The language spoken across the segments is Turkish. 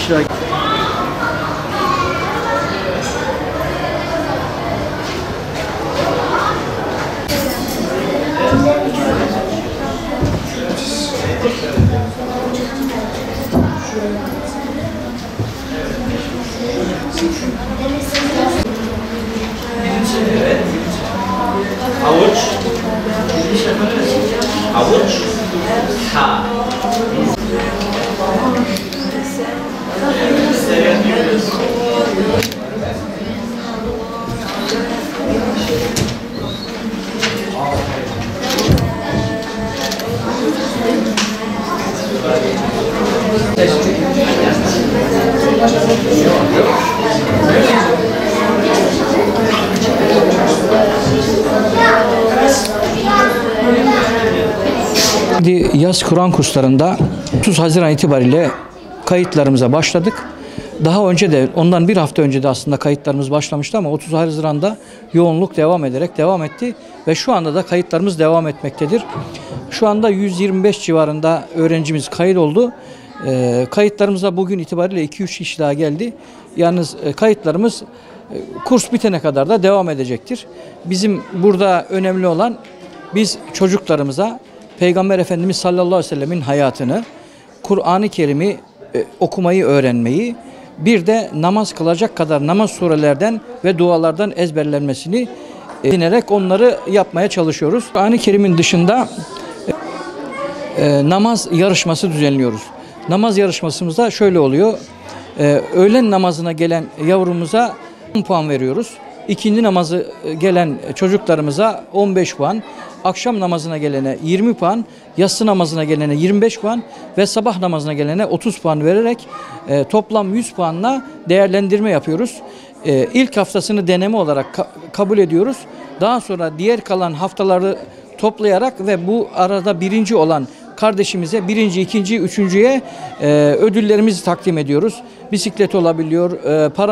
aşağı. Havuç. Havuç. Ha. Yaz Kur'an kurslarında 30 Haziran itibariyle kayıtlarımıza başladık. Daha önce de ondan bir hafta önce de aslında kayıtlarımız başlamıştı ama 30 Haziran'da yoğunluk devam etti ve şu anda da kayıtlarımız devam etmektedir. Şu anda 125 civarında öğrencimiz kayıt oldu. Kayıtlarımıza bugün itibariyle 2-3 kişi daha geldi. Yalnız kayıtlarımız kurs bitene kadar da devam edecektir. Bizim burada önemli olan biz çocuklarımıza Peygamber Efendimiz sallallahu aleyhi ve sellemin hayatını, Kur'an-ı Kerim'i okumayı öğrenmeyi, bir de namaz kılacak kadar namaz surelerden ve dualardan ezberlenmesini edinerek onları yapmaya çalışıyoruz. Kur'an-ı Kerim'in dışında namaz yarışması düzenliyoruz. Namaz yarışmasımızda şöyle oluyor. Öğlen namazına gelen yavrumuza 10 puan veriyoruz. İkindi namazı gelen çocuklarımıza 15 puan, akşam namazına gelene 20 puan, yatsı namazına gelene 25 puan ve sabah namazına gelene 30 puan vererek toplam 100 puanla değerlendirme yapıyoruz. İlk haftasını deneme olarak kabul ediyoruz. Daha sonra diğer kalan haftaları toplayarak ve bu arada birinci olan kardeşimize birinci, ikinci, üçüncüye ödüllerimizi takdim ediyoruz. Bisiklet olabiliyor,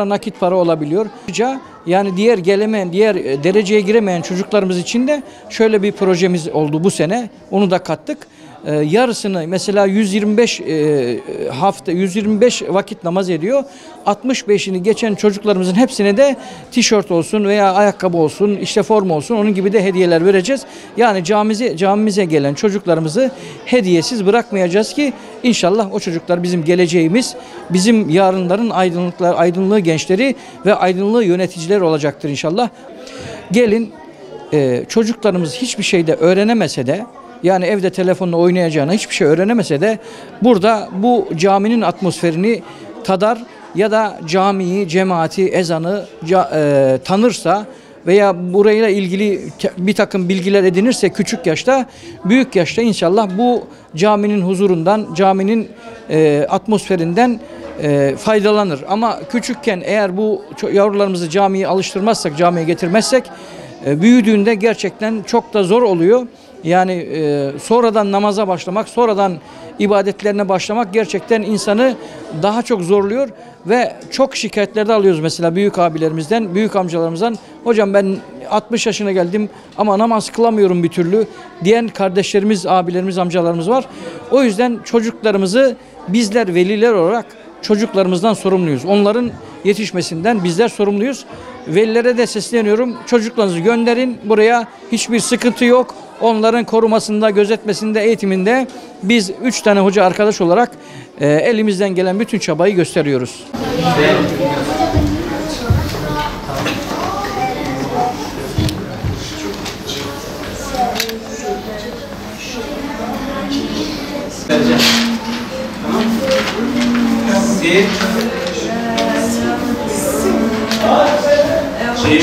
nakit para olabiliyor. Yani diğer dereceye giremeyen çocuklarımız için de şöyle bir projemiz oldu bu sene. Onu da kattık. Yarısını mesela 125 vakit namaz ediyor. 65'ini geçen çocuklarımızın hepsine de tişört olsun veya ayakkabı olsun, işte forma olsun, onun gibi de hediyeler vereceğiz. Yani camimize gelen çocuklarımızı hediyesiz bırakmayacağız ki inşallah o çocuklar bizim geleceğimiz, bizim yarınların aydınlığı gençleri ve aydınlığı yöneticiler olacaktır inşallah. Gelin çocuklarımız hiçbir şeyde öğrenemese de, yani evde telefonla oynayacağına hiçbir şey öğrenemese de burada bu caminin atmosferini tadar ya da camiyi, cemaati, ezanı tanırsa veya burayla ilgili bir takım bilgiler edinirse küçük yaşta, büyük yaşta inşallah bu caminin huzurundan, caminin atmosferinden faydalanır. Ama küçükken eğer bu yavrularımızı camiye alıştırmazsak, camiye getirmezsek büyüdüğünde gerçekten çok da zor oluyor. Yani sonradan namaza başlamak, sonradan ibadetlerine başlamak gerçekten insanı daha çok zorluyor ve çok şikayetlerde alıyoruz mesela büyük abilerimizden, büyük amcalarımızdan. Hocam ben 60 yaşına geldim ama namaz kılamıyorum bir türlü diyen kardeşlerimiz, abilerimiz, amcalarımız var. O yüzden çocuklarımızı bizler veliler olarak çocuklarımızdan sorumluyuz. Onların yetişmesinden bizler sorumluyuz. Velilere de sesleniyorum. Çocuklarınızı gönderin. Buraya hiçbir sıkıntı yok. Onların korumasında, gözetmesinde, eğitiminde biz 3 tane hoca arkadaş olarak elimizden gelen bütün çabayı gösteriyoruz. Sim.